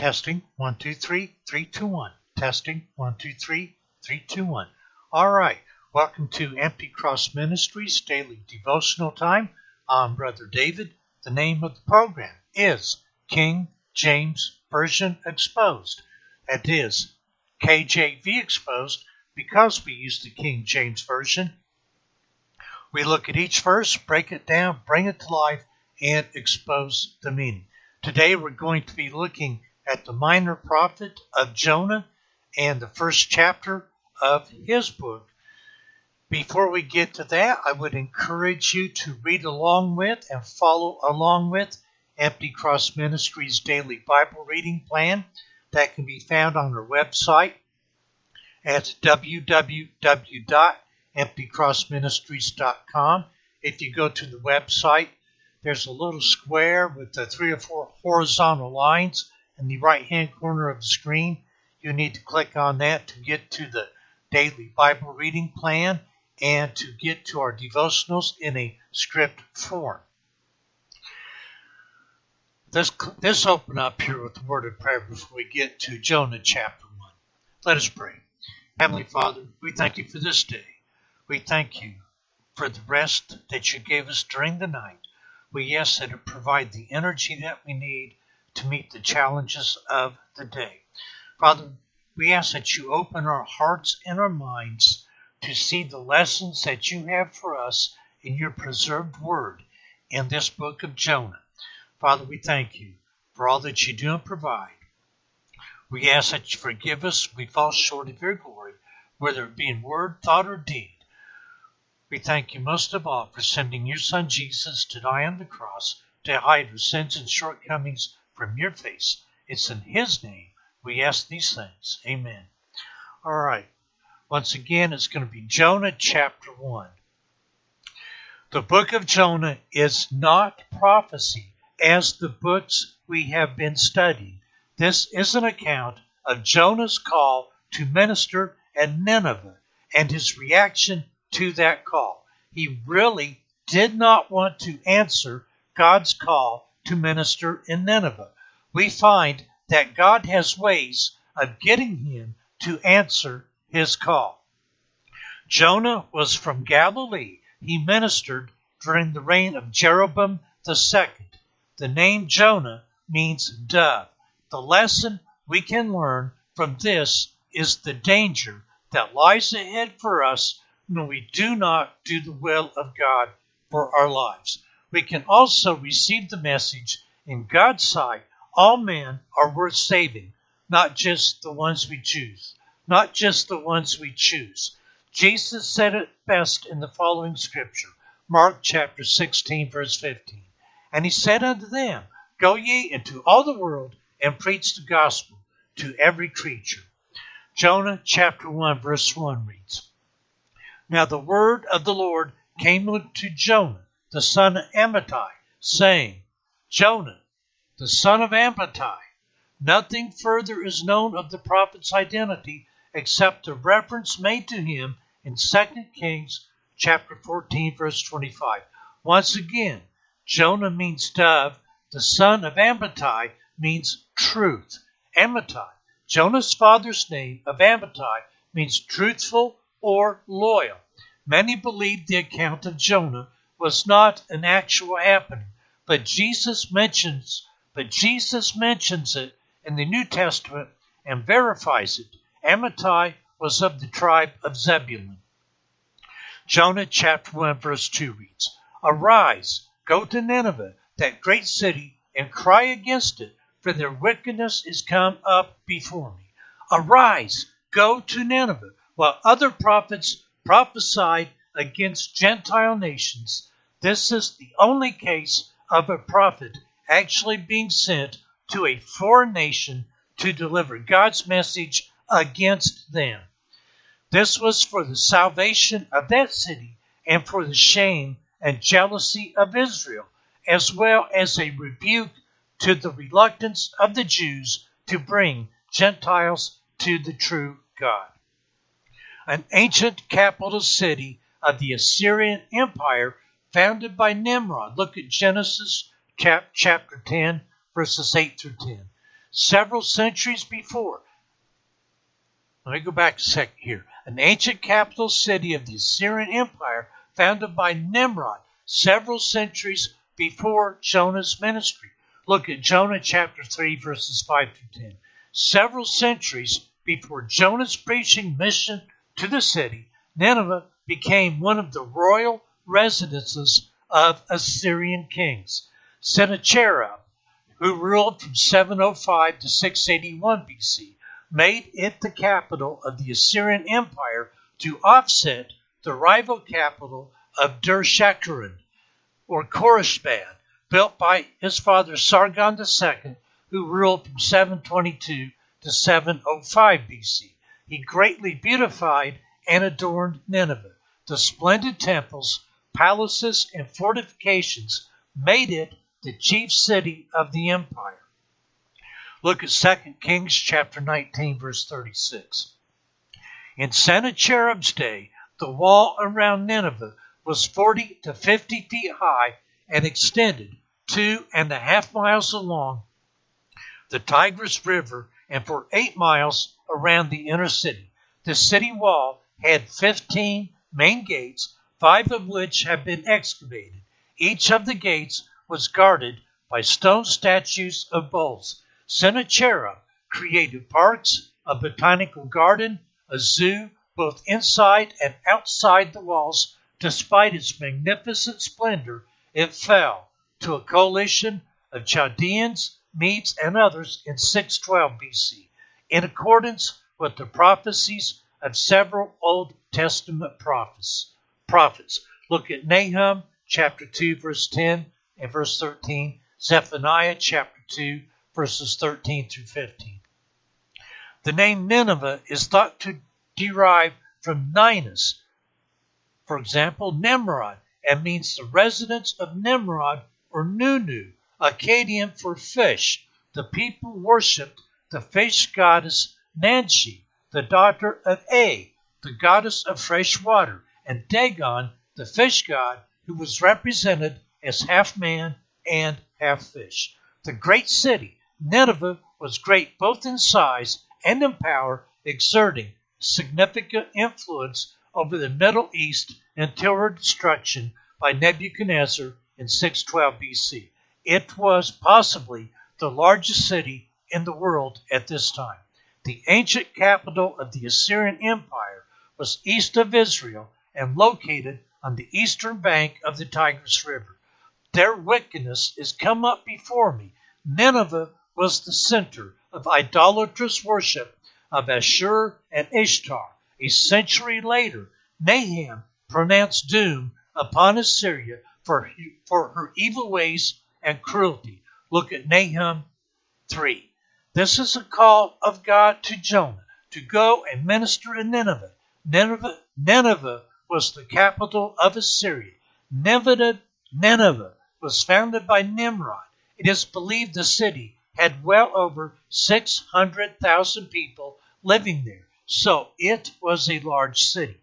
Testing, 1, 2, 3, 3, 2, 1. Testing, 1, 2, 3, 3, 2, 1. All right, welcome to Empty Cross Ministries Daily Devotional Time. I'm Brother David. The name of the program is King James Version Exposed. That is KJV Exposed because we use the King James Version. We look at each verse, break it down, bring it to life, and expose the meaning. Today we're going to be looking at the minor prophet of Jonah and the first chapter of his book. Before we get to that, I would encourage you to read along with and follow along with Empty Cross Ministries Daily Bible Reading Plan that can be found on our website at www.emptycrossministries.com. If you go to the website, there's a little square with the 3 or 4 horizontal lines in the right-hand corner of the screen. You need to click on that to get to the daily Bible reading plan and to get to our devotionals in a script form. Let's open up here with a word of prayer before we get to Jonah chapter 1. Let us pray. Heavenly Father, we thank you for this day. We thank you for the rest that you gave us during the night. We ask that it provide the energy that we need to meet the challenges of the day. Father, we ask that you open our hearts and our minds to see the lessons that you have for us in your preserved word in this book of Jonah. Father, we thank you for all that you do and provide. We ask that you forgive us if we fall short of your glory, whether it be in word, thought, or deed. We thank you most of all for sending your Son Jesus to die on the cross to hide our sins and shortcomings from your face. It's in his name we ask these things. Amen. All right. Once again, it's going to be Jonah chapter 1. The book of Jonah is not prophecy as the books we have been studying. This is an account of Jonah's call to minister at Nineveh and his reaction to that call. He really did not want to answer God's call to minister in Nineveh. We find that God has ways of getting him to answer his call. Jonah was from Galilee. He ministered during the reign of Jeroboam II. The name Jonah means dove. The lesson we can learn from this is the danger that lies ahead for us when we do not do the will of God for our lives. We can also receive the message in God's sight. All men are worth saving, not just the ones we choose. Not just the ones we choose. Jesus said it best in the following scripture, Mark chapter 16, verse 15. And he said unto them, Go ye into all the world and preach the gospel to every creature. Jonah chapter 1, verse 1 reads, Now the word of the Lord came to Jonah, the son of Amittai, saying, Jonah, the son of Amittai. Nothing further is known of the prophet's identity except the reference made to him in 2 Kings chapter 14, verse 25. Once again, Jonah means dove. The son of Amittai means truth. Amittai, Jonah's father's name of Amittai, means truthful or loyal. Many believe the account of Jonah was not an actual happening, but Jesus mentions it in the New Testament and verifies it. Amittai was of the tribe of Zebulun. Jonah chapter 1 verse 2 reads, Arise, go to Nineveh, that great city, and cry against it, for their wickedness is come up before me. Arise, go to Nineveh. While other prophets prophesied against Gentile nations, this is the only case of a prophet actually being sent to a foreign nation to deliver God's message against them. This was for the salvation of that city and for the shame and jealousy of Israel, as well as a rebuke to the reluctance of the Jews to bring Gentiles to the true God. An ancient capital city of the Assyrian Empire founded by Nimrod. Look at Genesis chapter 10, verses 8 through 10. Several centuries before, let me go back a second here. An ancient capital city of the Assyrian Empire founded by Nimrod several centuries before Jonah's ministry. Look at Jonah chapter 3, verses 5 through 10. Several centuries before Jonah's preaching mission to the city, Nineveh became one of the royal residences of Assyrian kings. Sennacherib, who ruled from 705 to 681 BC, made it the capital of the Assyrian Empire to offset the rival capital of Dur-Shakharan, or Koreshbad, built by his father Sargon II, who ruled from 722 to 705 BC. He greatly beautified and adorned Nineveh. The splendid temples, palaces, and fortifications made it the chief city of the empire. Look at 2 Kings chapter 19, verse 36. In Sennacherib's day, the wall around Nineveh was 40 to 50 feet high and extended 2.5 miles along the Tigris River and for 8 miles around the inner city. The city wall had 15 main gates, 5 of which have been excavated. Each of the gates was guarded by stone statues of bulls. Sennacherib created parks, a botanical garden, a zoo, both inside and outside the walls. Despite its magnificent splendor, it fell to a coalition of Chaldeans, Medes, and others in 612 BC, in accordance with the prophecies of several Old Testament prophets. Look at Nahum chapter 2, verse 10 and verse 13, Zephaniah chapter 2, verses 13 through 15. The name Nineveh is thought to derive from Ninus, for example, Nimrod, and means the residence of Nimrod or Nunu, Akkadian for fish. The people worshipped the fish goddess Nanshi, the daughter of A, the goddess of fresh water, and Dagon, the fish god, who was represented as half man and half fish. The great city, Nineveh, was great both in size and in power, exerting significant influence over the Middle East until her destruction by Nebuchadnezzar in 612 BC. It was possibly the largest city in the world at this time. The ancient capital of the Assyrian Empire was east of Israel and located on the eastern bank of the Tigris River. Their wickedness is come up before me. Nineveh was the center of idolatrous worship of Ashur and Ishtar. A century later, Nahum pronounced doom upon Assyria for her evil ways and cruelty. Look at Nahum 3. This is a call of God to Jonah to go and minister in Nineveh. Nineveh was the capital of Assyria. Nineveh was founded by Nimrod. It is believed the city had well over 600,000 people living there, so it was a large city.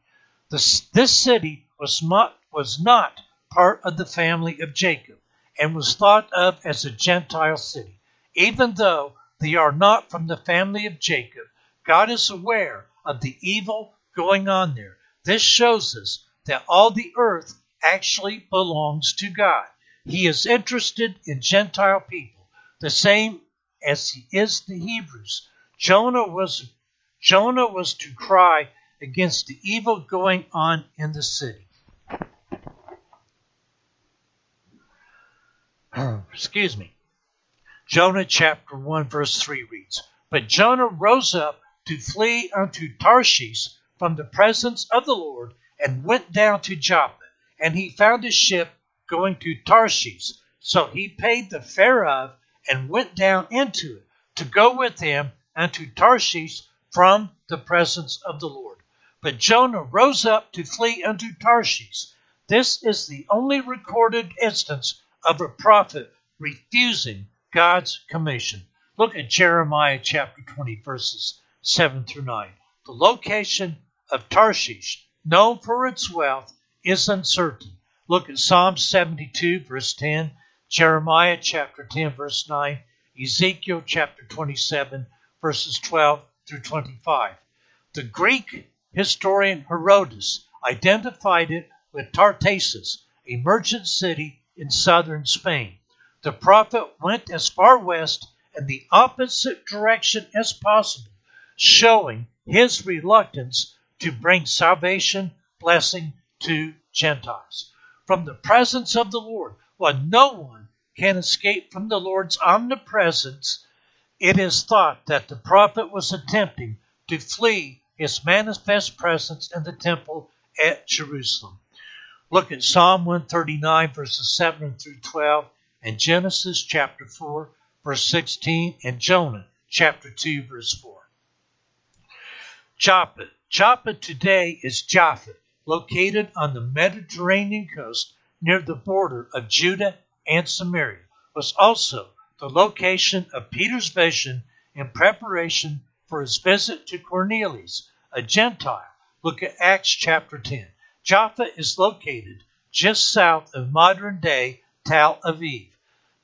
This city was not part of the family of Jacob and was thought of as a Gentile city. Even though they are not from the family of Jacob, God is aware of the evil going on there. This shows us that all the earth actually belongs to God. He is interested in Gentile people, the same as he is the Hebrews. Jonah was to cry against the evil going on in the city. Excuse me. Jonah chapter 1 verse 3 reads, But Jonah rose up to flee unto Tarshish from the presence of the Lord and went down to Joppa. And he found a ship going to Tarshish. So he paid the fare of and went down into it to go with him unto Tarshish from the presence of the Lord. But Jonah rose up to flee unto Tarshish. This is the only recorded instance of a prophet refusing God's commission. Look at Jeremiah chapter 20, verses 7 through 9. The location of Tarshish, known for its wealth, is uncertain. Look at Psalm 72, verse 10, Jeremiah chapter 10, verse 9, Ezekiel chapter 27, verses 12 through 25. The Greek historian Herodotus identified it with Tartessus, a merchant city in southern Spain. The prophet went as far west in the opposite direction as possible, showing his reluctance to bring salvation, blessing to Gentiles. From the presence of the Lord, while no one can escape from the Lord's omnipresence, it is thought that the prophet was attempting to flee his manifest presence in the temple at Jerusalem. Look at Psalm 139, verses 7 through 12, and Genesis chapter 4, verse 16, and Jonah chapter 2, verse 4. Joppa. Joppa today is Jaffa, located on the Mediterranean coast near the border of Judah and Samaria, was also the location of Peter's vision in preparation for his visit to Cornelius, a Gentile. Look at Acts chapter 10. Jaffa is located just south of modern-day Tel Aviv.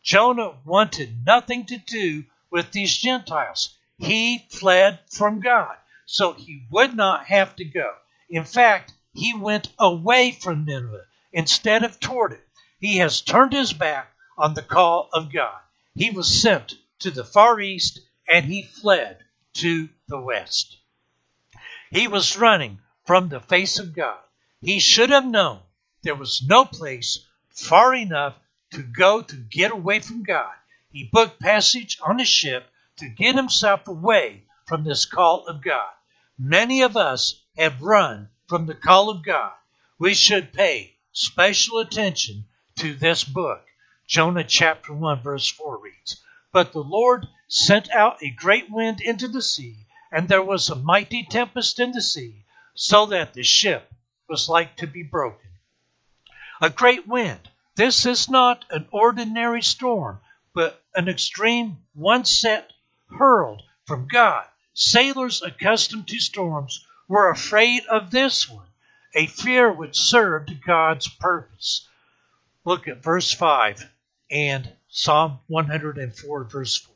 Jonah wanted nothing to do with these Gentiles. He fled from God, so he would not have to go. In fact, he went away from Nineveh instead of toward it. He has turned his back on the call of God. He was sent to the far east, and he fled to the west. He was running from the face of God. He should have known there was no place far enough to go to get away from God. He booked passage on a ship to get himself away from this call of God. Many of us have run from the call of God. We should pay special attention to this book. Jonah chapter 1, verse 4 reads, "But the Lord sent out a great wind into the sea, and there was a mighty tempest in the sea, so that the ship was like to be broken." A great wind. This is not an ordinary storm, but an extreme one set hurled from God. Sailors accustomed to storms were afraid of this one, a fear which served God's purpose. Look at verse 5 and Psalm 104, verse 4.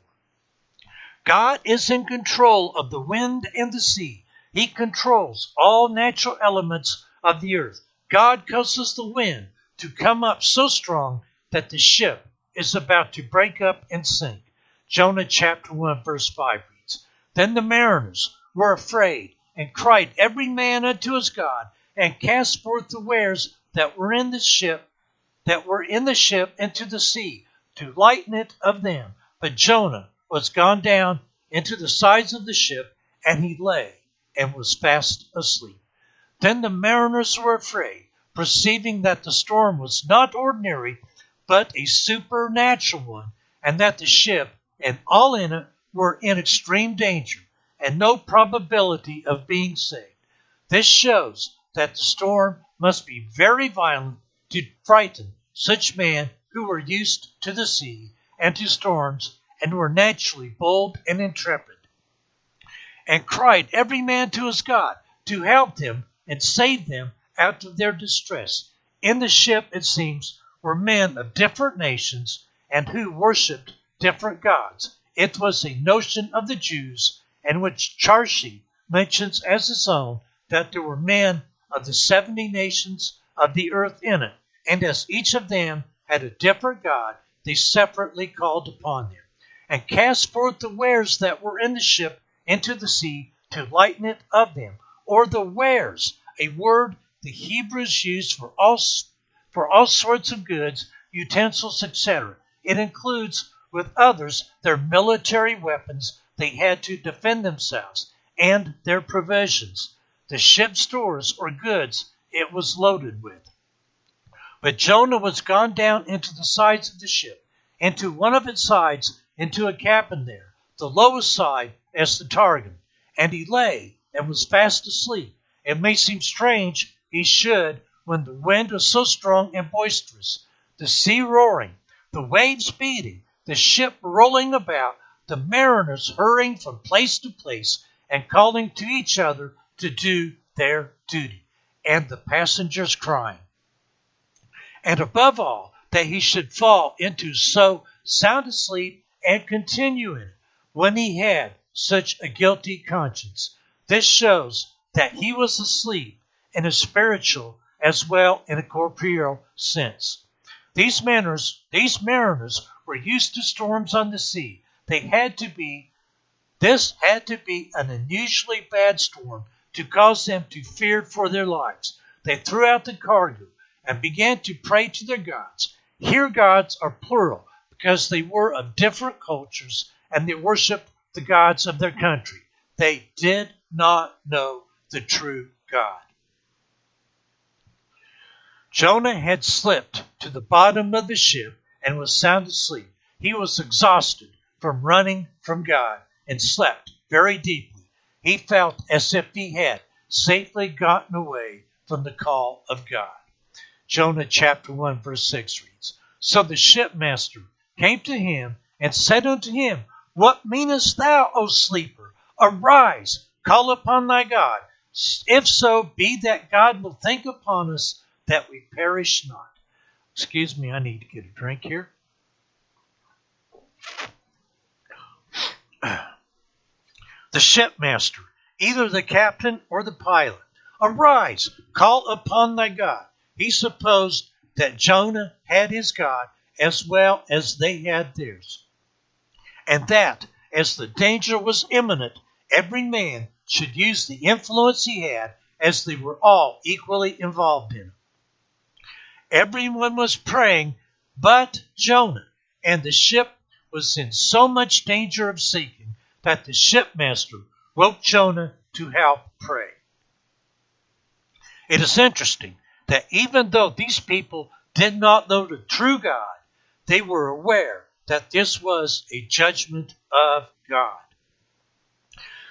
God is in control of the wind and the sea. He controls all natural elements of the earth. God causes the wind to come up so strong that the ship is about to break up and sink. Jonah chapter 1, verse 5 reads, "Then the mariners were afraid and cried every man unto his God, and cast forth the wares that were in the ship into the sea, to lighten it of them. But Jonah was gone down into the sides of the ship, and he lay and was fast asleep. Then the mariners were afraid, perceiving that the storm was not ordinary, but a supernatural one, and that the ship and all in it were in extreme danger, and no probability of being saved. This shows that the storm must be very violent to frighten such men who were used to the sea and to storms, and were naturally bold and intrepid, and cried every man to his God to help them and save them out of their distress. In the ship, it seems, were men of different nations and who worshipped different gods. It was a notion of the Jews, and which Tarshish mentions as his own, that there were men of the 70 nations of the earth in it, and as each of them had a different god, they separately called upon them, and cast forth the wares that were in the ship into the sea to lighten it of them. Or the wares, a word the Hebrews used for all sorts of goods, utensils, etc. It includes, with others, their military weapons they had to defend themselves, and their provisions, the ship's stores or goods it was loaded with. But Jonah was gone down into the sides of the ship, into one of its sides, into a cabin there, the lowest side as the targum, and he lay and was fast asleep. It may seem strange he should, when the wind was so strong and boisterous, the sea roaring, the waves beating, the ship rolling about, the mariners hurrying from place to place and calling to each other to do their duty, and the passengers crying. And above all, that he should fall into so sound a sleep and continue in it when he had such a guilty conscience. This shows that he was asleep in a spiritual as well in a corporeal sense. These mariners were used to storms on the sea. This had to be an unusually bad storm to cause them to fear for their lives. They threw out the cargo and began to pray to their gods. Here gods are plural because they were of different cultures and they worshiped the gods of their country. They did not know the true God. Jonah had slipped to the bottom of the ship and was sound asleep. He was exhausted from running from God and slept very deeply. He felt as if he had safely gotten away from the call of God. Jonah chapter 1 verse 6 reads, So the shipmaster came to him and said unto him, What meanest thou, O sleeper? Arise, call upon thy God. If so be that God will think upon us that we perish not. Excuse me, I need to get a drink here. The shipmaster, either the captain or the pilot, Arise, call upon thy God. He supposed that Jonah had his God as well as they had theirs, and that as the danger was imminent, every man should use the influence he had, as they were all equally involved in it. Everyone was praying but Jonah, and the ship was in so much danger of sinking that the shipmaster woke Jonah to help pray. It is interesting that even though these people did not know the true God, they were aware that this was a judgment of God.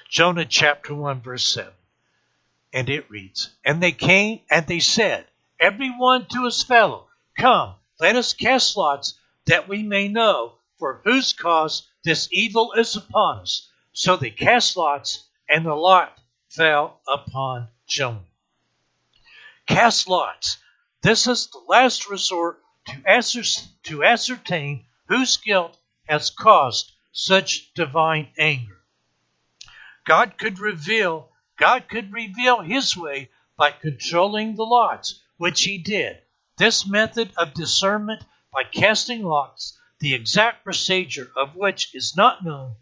Jonah chapter 1 verse 7. And it reads, And they came and they said, Every one to his fellow, Come, let us cast lots, that we may know for whose cause this evil is upon us. So they cast lots, and the lot fell upon Jonah. Cast lots. This is the last resort to ascertain whose guilt has caused such divine anger. God could reveal his way by controlling the lots, which he did. This method of discernment by casting lots, the exact procedure of which is not known,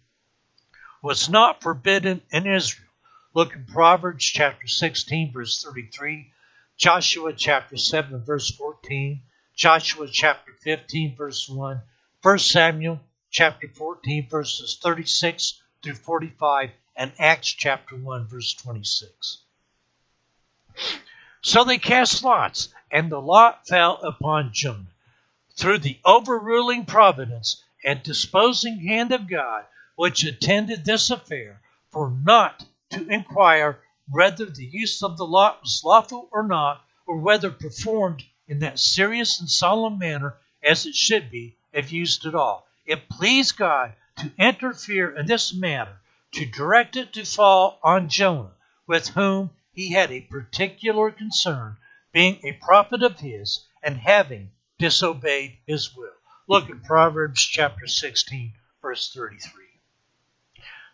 was not forbidden in Israel. Look in Proverbs chapter 16 verse 33, Joshua chapter 7 verse 14, Joshua chapter 15 verse 1, 1 Samuel chapter 14 verses 36 through 45, and Acts chapter 1 verse 26. So they cast lots, and the lot fell upon Jonah. Through the overruling providence and disposing hand of God, which attended this affair, for not to inquire whether the use of the lot was lawful or not, or whether performed in that serious and solemn manner as it should be, if used at all. It pleased God to interfere in this matter, to direct it to fall on Jonah, with whom he had a particular concern, being a prophet of his, and having disobeyed his will. Look at Proverbs chapter 16, verse 33.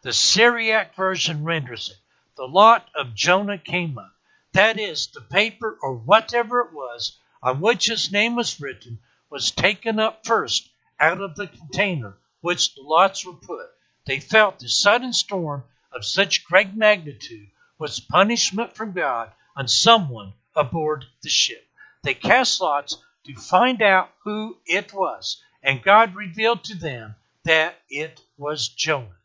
The Syriac version renders it, The lot of Jonah came up. That is, the paper or whatever it was on which his name was written was taken up first out of the container which the lots were put. They felt the sudden storm of such great magnitude was punishment from God on someone aboard the ship. They cast lots to find out who it was, and God revealed to them that it was Jonah.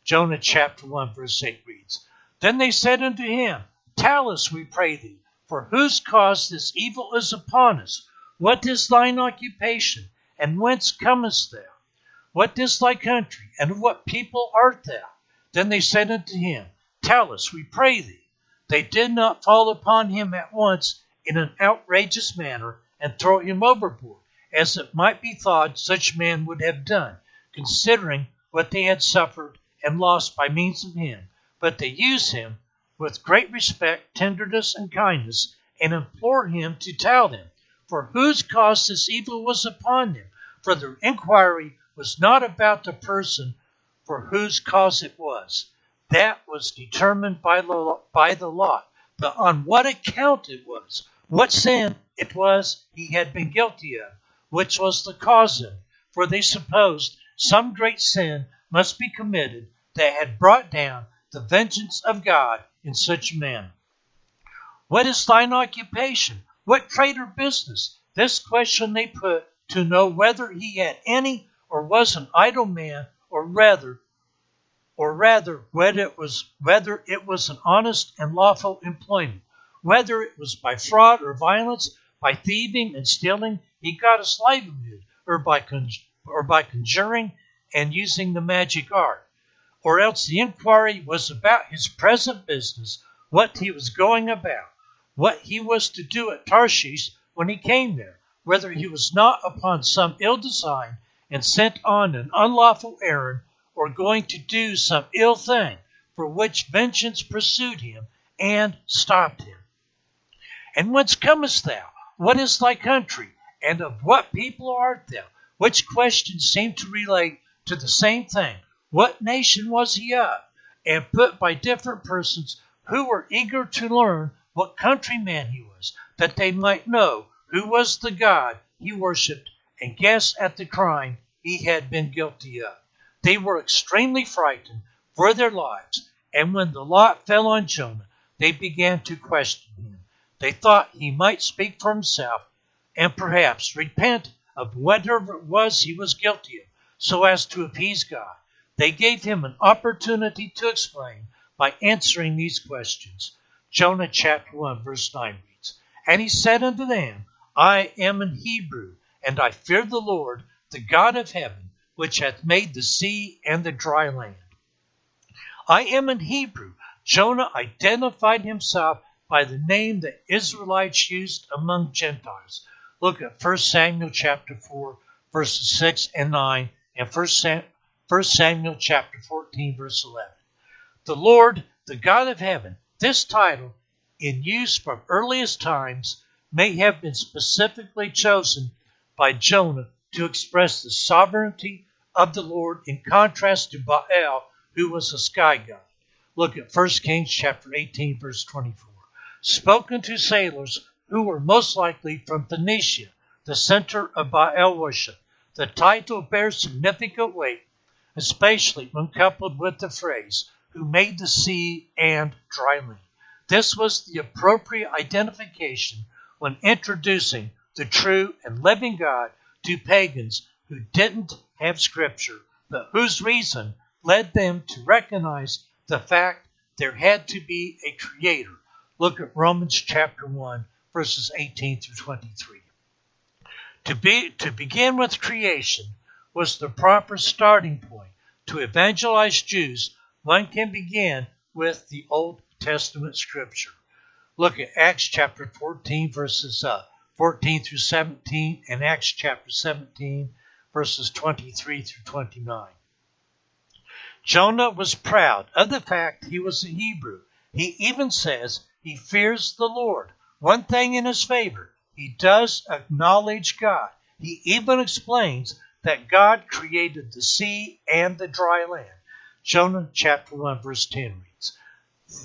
Jonah chapter 1 verse 8 reads, Then they said unto him, Tell us, we pray thee, for whose cause this evil is upon us? What is thine occupation, and whence comest thou? What is thy country, and of what people art thou? Then they said unto him, Tell us, we pray thee. They did not fall upon him at once in an outrageous manner and throw him overboard, as it might be thought such men would have done, considering what they had suffered and lost by means of him. But they used him with great respect, tenderness, and kindness, and implored him to tell them, for whose cause this evil was upon them. For the inquiry was not about the person for whose cause it was. That was determined by the lot, but on what account it was, what sin it was he had been guilty of, which was the cause of it. For they supposed some great sin must be committed that had brought down the vengeance of God in such a manner. What is thine occupation? What trade or business? This question they put to know whether he had any or was an idle man, or rather whether it was an honest and lawful employment, whether it was by fraud or violence, by thieving and stealing he got his livelihood, or by conjuring and using the magic art, or else the inquiry was about his present business, what he was going about, what he was to do at Tarshish when he came there, whether he was not upon some ill design and sent on an unlawful errand, or going to do some ill thing, for which vengeance pursued him and stopped him. And whence comest thou? What is thy country? And of what people art thou? Which questions seem to relate to the same thing. What nation was he of? And put by different persons who were eager to learn what countryman he was, that they might know who was the God he worshipped, and guess at the crime he had been guilty of. They were extremely frightened for their lives, and when the lot fell on Jonah, they began to question him. They thought he might speak for himself, and perhaps repent of whatever it was he was guilty of, so as to appease God. They gave him an opportunity to explain by answering these questions. Jonah chapter 1 verse 9 reads, And he said unto them, I am an Hebrew, and I fear the Lord, the God of heaven, which hath made the sea and the dry land. I am an Hebrew. Jonah identified himself by the name that Israelites used among Gentiles. Look at 1 Samuel chapter 4, verses 6 and 9, and 1 Samuel chapter 14, verse 11. The Lord, the God of heaven. This title, in use from earliest times, may have been specifically chosen by Jonah to express the sovereignty of the Lord in contrast to Baal, who was a sky god. Look at 1 Kings chapter 18, verse 24. Spoken to sailors who were most likely from Phoenicia, the center of Baal worship. The title bears significant weight, especially when coupled with the phrase, who made the sea and dry land. This was the appropriate identification when introducing the true and living God to pagans who didn't have Scripture, but whose reason led them to recognize the fact there had to be a Creator. Look at Romans chapter 1, verses 18 through 23. To begin with creation was the proper starting point. To evangelize Jews, one can begin with the Old Testament Scripture. Look at Acts chapter 14, verses 14 through 17, and Acts chapter 17, verses 23 through 29. Jonah was proud of the fact he was a Hebrew. He even says he fears the Lord. One thing in his favor, he does acknowledge God. He even explains that God created the sea and the dry land. Jonah chapter 1 verse 10 reads,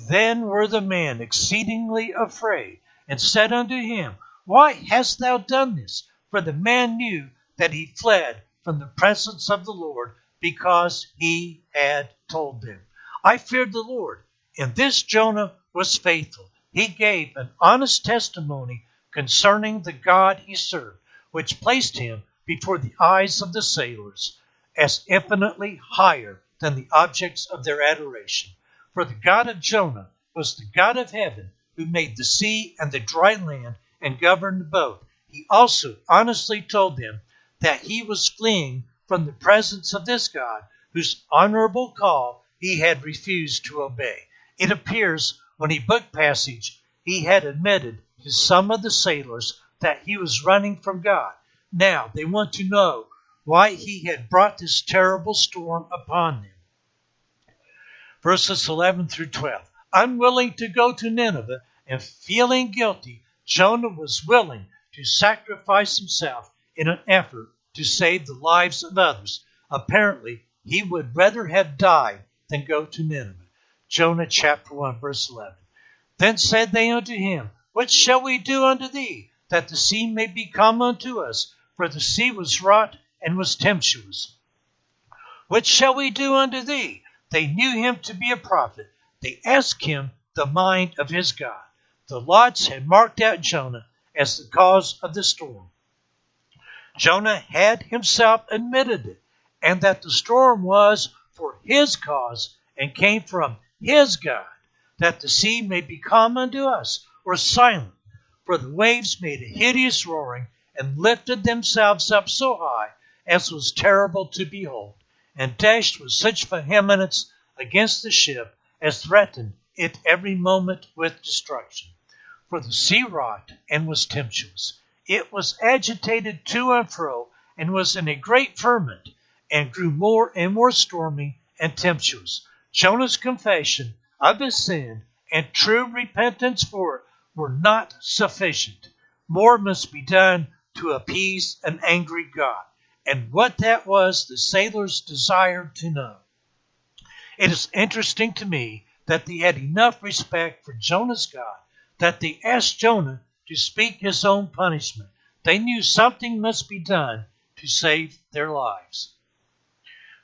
Then were the men exceedingly afraid, and said unto him, Why hast thou done this? For the man knew that he fled from the presence of the Lord, because he had told them. I feared the Lord. In this Jonah was faithful. He gave an honest testimony concerning the God he served, which placed him before the eyes of the sailors as infinitely higher than the objects of their adoration. For the God of Jonah was the God of heaven, who made the sea and the dry land and governed both. He also honestly told them that he was fleeing from the presence of this God, whose honorable call he had refused to obey. It appears when he book passage, he had admitted to some of the sailors that he was running from God. Now they want to know why he had brought this terrible storm upon them. Verses 11 through 12. Unwilling to go to Nineveh and feeling guilty, Jonah was willing to sacrifice himself in an effort to save the lives of others. Apparently, he would rather have died than go to Nineveh. Jonah chapter 1, verse 11. Then said they unto him, What shall we do unto thee, that the sea may be calm unto us? For the sea was wrought and was tempestuous. What shall we do unto thee? They knew him to be a prophet. They asked him the mind of his God. The lots had marked out Jonah as the cause of the storm. Jonah had himself admitted it, and that the storm was for his cause and came from his God, that the sea may be calm unto us, or silent. For the waves made a hideous roaring, and lifted themselves up so high as was terrible to behold, and dashed with such vehemence against the ship as threatened it every moment with destruction. For the sea wrought and was tempestuous. It was agitated to and fro, and was in a great ferment, and grew more and more stormy and tempestuous. Jonah's confession of his sin and true repentance for it were not sufficient. More must be done to appease an angry God. And what that was, the sailors desired to know. It is interesting to me that they had enough respect for Jonah's God that they asked Jonah to speak his own punishment. They knew something must be done to save their lives.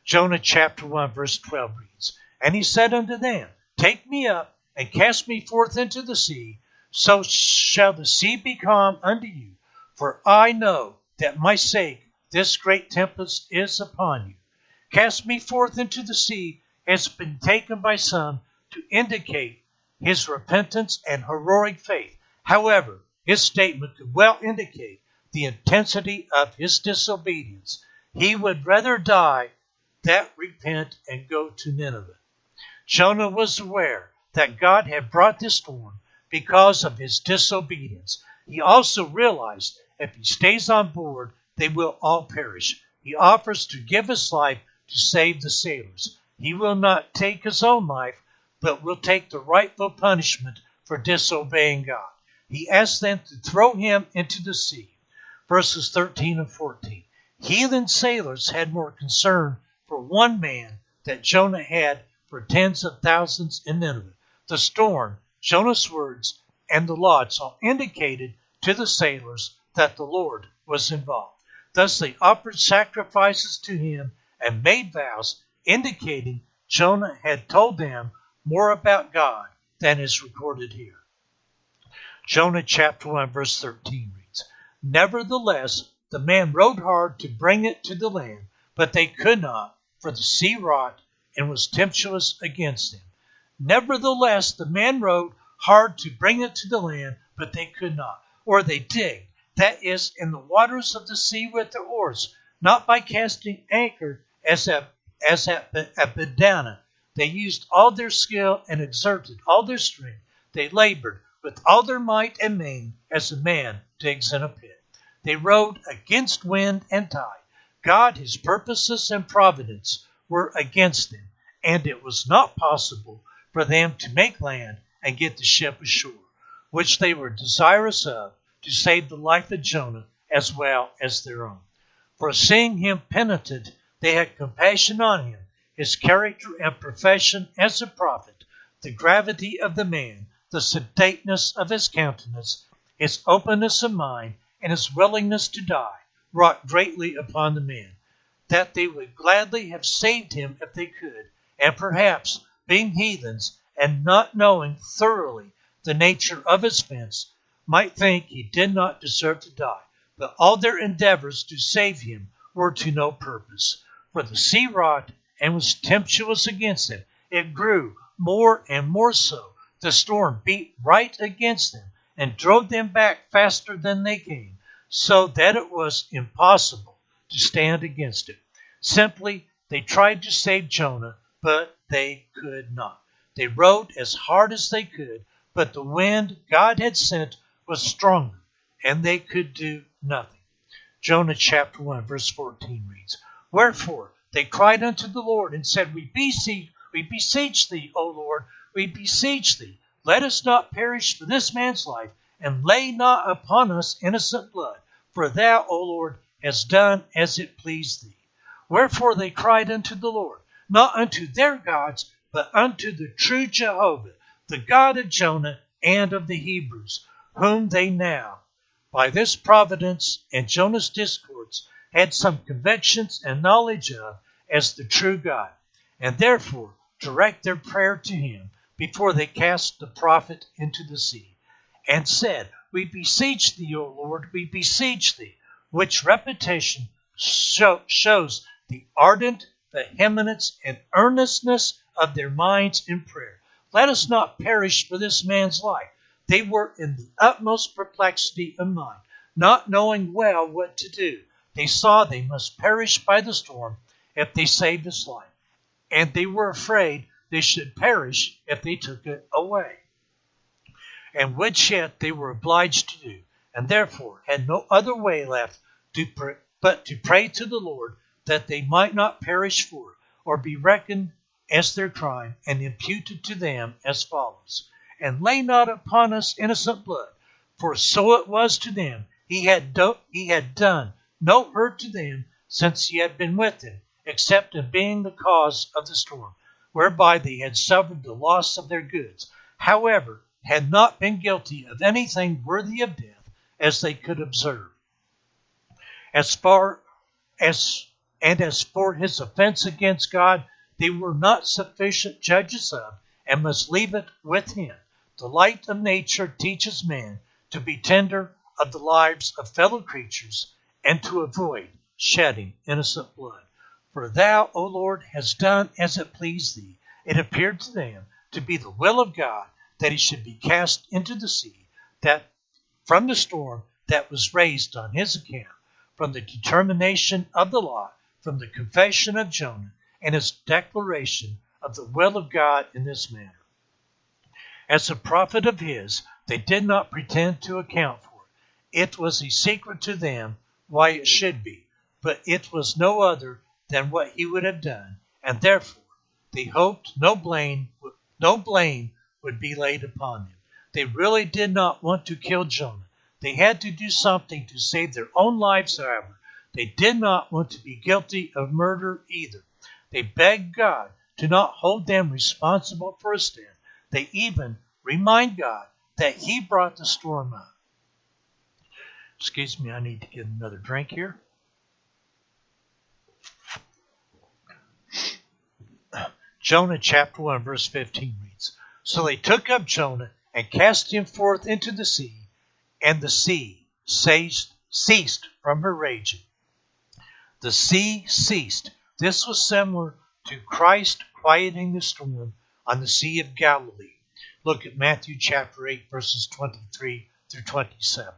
Jonah chapter 1 verse 12 reads, And he said unto them, Take me up and cast me forth into the sea, so shall the sea be calm unto you. For I know that my sake this great tempest is upon you. Cast me forth into the sea has been taken by some to indicate his repentance and heroic faith. However, his statement could well indicate the intensity of his disobedience. He would rather die than repent and go to Nineveh. Jonah was aware that God had brought this storm because of his disobedience. He also realized if he stays on board, they will all perish. He offers to give his life to save the sailors. He will not take his own life, but will take the rightful punishment for disobeying God. He asks them to throw him into the sea. Verses 13 and 14. Heathen sailors had more concern for one man than Jonah had for tens of thousands in Nineveh. The storm, Jonah's words, and the lots all indicated to the sailors that the Lord was involved. Thus they offered sacrifices to him and made vows, indicating Jonah had told them more about God than is recorded here. Jonah chapter 1 verse 13 reads, Nevertheless, the man rowed hard to bring it to the land, but they could not, for the sea wrought and was tempestuous against them. Nevertheless, the man rowed hard to bring it to the land, but they could not. Or they digged, that is, in the waters of the sea with their oars, not by casting anchor as at Bedana. They used all their skill and exerted all their strength. They labored with all their might and main as a man digs in a pit. They rowed against wind and tide. God, his purposes and providence were against them, and it was not possible for them to make land and get the ship ashore, which they were desirous of, to save the life of Jonah as well as their own. For seeing him penitent, they had compassion on him, his character and profession as a prophet, the gravity of the man, the sedateness of his countenance, his openness of mind, and his willingness to die, wrought greatly upon the men, that they would gladly have saved him if they could, and perhaps, being heathens and not knowing thoroughly the nature of his offense, might think he did not deserve to die. But all their endeavors to save him were to no purpose. For the sea wrought and was tempestuous against them. It grew more and more so. The storm beat right against them and drove them back faster than they came, so that it was impossible to stand against it. Simply, they tried to save Jonah, but they could not. They rowed as hard as they could, but the wind God had sent was stronger, and they could do nothing. Jonah chapter 1 verse 14 reads, Wherefore they cried unto the Lord and said, We beseech thee, O Lord, we beseech thee, let us not perish for this man's life, and lay not upon us innocent blood. For thou, O Lord, hast done as it pleased thee. Wherefore they cried unto the Lord, not unto their gods, but unto the true Jehovah, the God of Jonah and of the Hebrews, whom they now, by this providence and Jonah's discourse, had some convictions and knowledge of as the true God, and therefore direct their prayer to him before they cast the prophet into the sea, and said, We beseech thee, O Lord, we beseech thee, which repetition shows the ardent vehemence and earnestness of their minds in prayer. Let us not perish for this man's life. They were in the utmost perplexity of mind, not knowing well what to do. They saw they must perish by the storm if they saved his life, and they were afraid they should perish if they took it away, and which yet they were obliged to do, and therefore had no other way left but to pray to the Lord that they might not perish for it, or be reckoned as their crime, and imputed to them as follows. And lay not upon us innocent blood, for so it was to them. He had done no hurt to them, since he had been with them, except in being the cause of the storm, whereby they had suffered the loss of their goods, however, had not been guilty of anything worthy of death, as they could observe. As for his offense against God, they were not sufficient judges of, and must leave it with him. The light of nature teaches man to be tender of the lives of fellow creatures, and to avoid shedding innocent blood. For thou, O Lord, hast done as it pleased thee. It appeared to them to be the will of God that he should be cast into the sea, that from the storm that was raised on his account, from the determination of the law, from the confession of Jonah, and his declaration of the will of God in this manner. As a prophet of his, they did not pretend to account for it. It was a secret to them why it should be, but it was no other than what he would have done, and therefore they hoped no blame would be laid upon them. They really did not want to kill Jonah. They had to do something to save their own lives, however. They did not want to be guilty of murder either. They begged God to not hold them responsible for his death. They even remind God that he brought the storm up. Excuse me, I need to get another drink here. Jonah chapter 1 verse 15 reads, So they took up Jonah and cast him forth into the sea, and the sea ceased from her raging. The sea ceased. This was similar to Christ quieting the storm on the Sea of Galilee. Look at Matthew chapter 8 verses 23 through 27.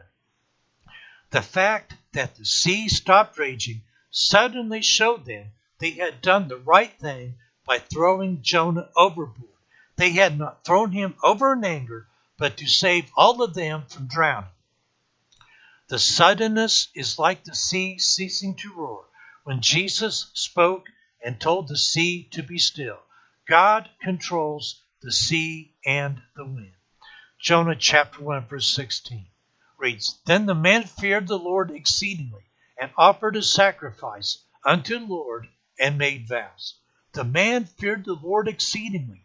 The fact that the sea stopped raging suddenly showed them they had done the right thing by throwing Jonah overboard. They had not thrown him over in anger, but to save all of them from drowning. The suddenness is like the sea ceasing to roar when Jesus spoke and told the sea to be still. God controls the sea and the wind. Jonah chapter 1 verse 16 reads, Then the men feared the Lord exceedingly, and offered a sacrifice unto the Lord, and made vows. The man feared the Lord exceedingly.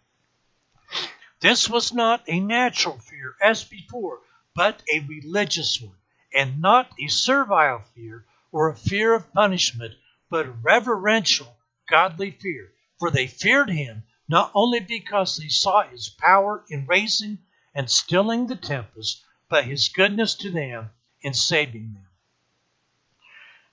This was not a natural fear as before, but a religious one, and not a servile fear or a fear of punishment, but a reverential, godly fear. For they feared him not only because they saw his power in raising and stilling the tempest, but his goodness to them in saving them.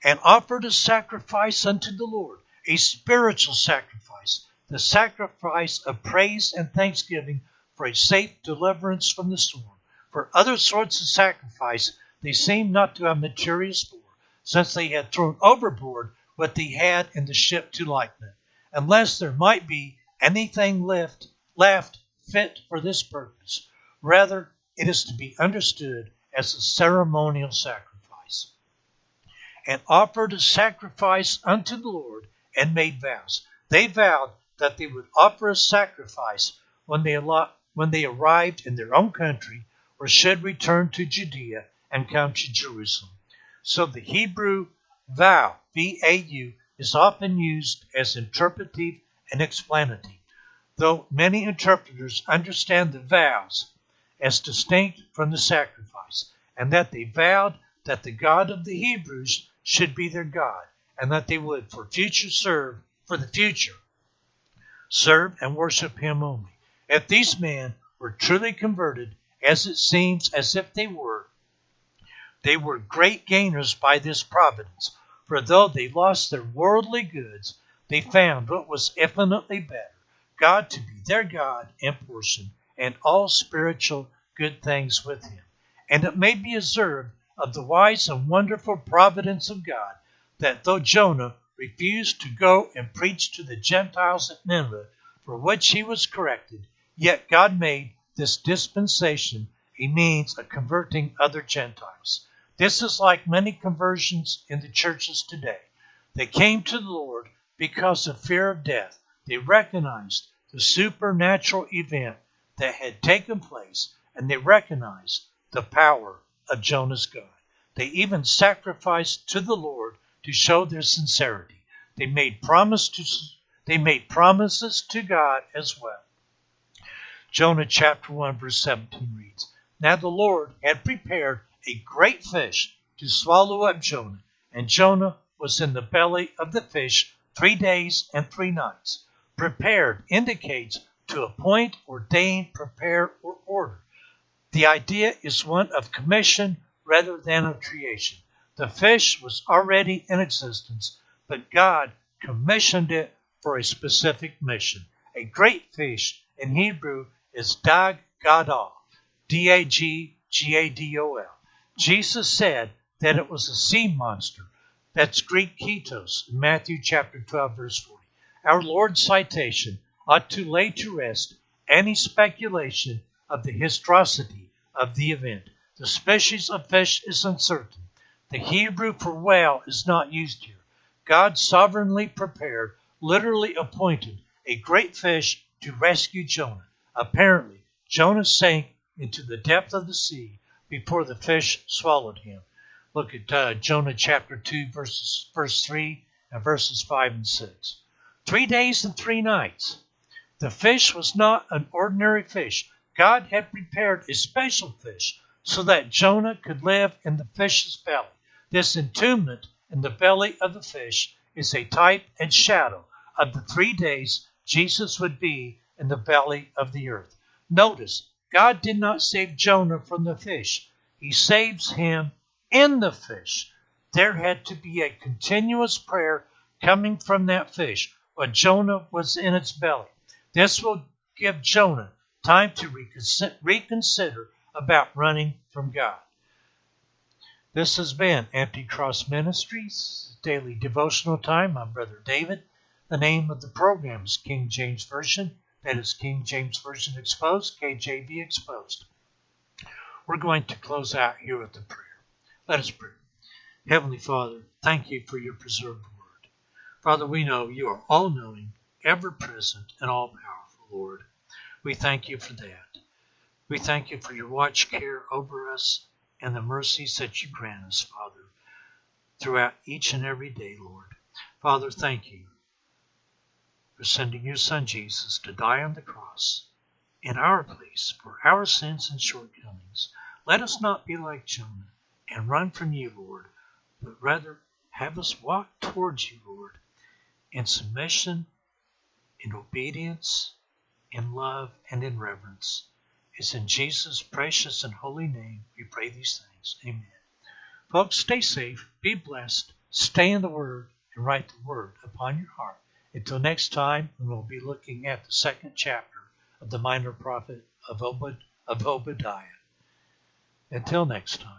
And offered a sacrifice unto the Lord, a spiritual sacrifice, the sacrifice of praise and thanksgiving for a safe deliverance from the storm. For other sorts of sacrifice they seemed not to have materials for, since they had thrown overboard what they had in the ship to lighten it, unless there might be anything left fit for this purpose. Rather, it is to be understood as a ceremonial sacrifice. And offered a sacrifice unto the Lord, and made vows. They vowed that they would offer a sacrifice when they arrived in their own country, or should return to Judea and come to Jerusalem. So the Hebrew vow, V-A-U, is often used as interpretive and explanative, though many interpreters understand the vows as distinct from the sacrifice, and that they vowed that the God of the Hebrews should be their God, and that they would for the future serve and worship him only. If these men were truly converted, as it seems as if they were great gainers by this providence, for though they lost their worldly goods, they found what was infinitely better, God to be their God and portion, and all spiritual good things with him. And it may be observed of the wise and wonderful providence of God, that though Jonah refused to go and preach to the Gentiles at Nineveh, for which he was corrected, yet God made this dispensation a means of converting other Gentiles. This is like many conversions in the churches today. They came to the Lord because of fear of death. They recognized the supernatural event that had taken place, and they recognized the power of Jonah's God. They even sacrificed to the Lord to show their sincerity. They made promises to God as well. Jonah chapter 1 verse 17 reads, Now the Lord had prepared a great fish to swallow up Jonah, and Jonah was in the belly of the fish 3 days and 3 nights. Prepared indicates to appoint, ordain, prepare, or order. The idea is one of commission rather than of creation. The fish was already in existence, but God commissioned it for a specific mission. A great fish in Hebrew is Dag-Gadol, Daggadol. Jesus said that it was a sea monster. That's Greek ketos in Matthew chapter 12, verse 40. Our Lord's citation ought to lay to rest any speculation of the historicity of the event. The species of fish is uncertain. The Hebrew for whale is not used here. God sovereignly prepared, literally appointed, a great fish to rescue Jonah. Apparently, Jonah sank into the depth of the sea before the fish swallowed him. Look at Jonah chapter 2, verse 3 and verses 5 and 6. 3 days and 3 nights. The fish was not an ordinary fish. God had prepared a special fish so that Jonah could live in the fish's belly. This entombment in the belly of the fish is a type and shadow of the 3 days Jesus would be in the belly of the earth. Notice, God did not save Jonah from the fish. He saves him in the fish. There had to be a continuous prayer coming from that fish when Jonah was in its belly. This will give Jonah time to reconsider about running from God. This has been Empty Cross Ministries, Daily Devotional Time. I'm Brother David. The name of the program is King James Version. That is King James Version Exposed, KJV Exposed. We're going to close out here with a prayer. Let us pray. Heavenly Father, thank you for your preserved word. Father, we know you are all-knowing, ever-present, and all-powerful, Lord. We thank you for that. We thank you for your watch care over us and the mercies that you grant us, Father, throughout each and every day, Lord. Father, thank you for sending your Son Jesus to die on the cross in our place for our sins and shortcomings. Let us not be like Jonah and run from you, Lord, but rather have us walk towards you, Lord, in submission, in obedience, in love, and in reverence. It's in Jesus' precious and holy name we pray these things. Amen. Folks, stay safe, be blessed, stay in the Word, and write the Word upon your heart. Until next time, we'll be looking at the 2nd chapter of the minor prophet of Obadiah. Until next time.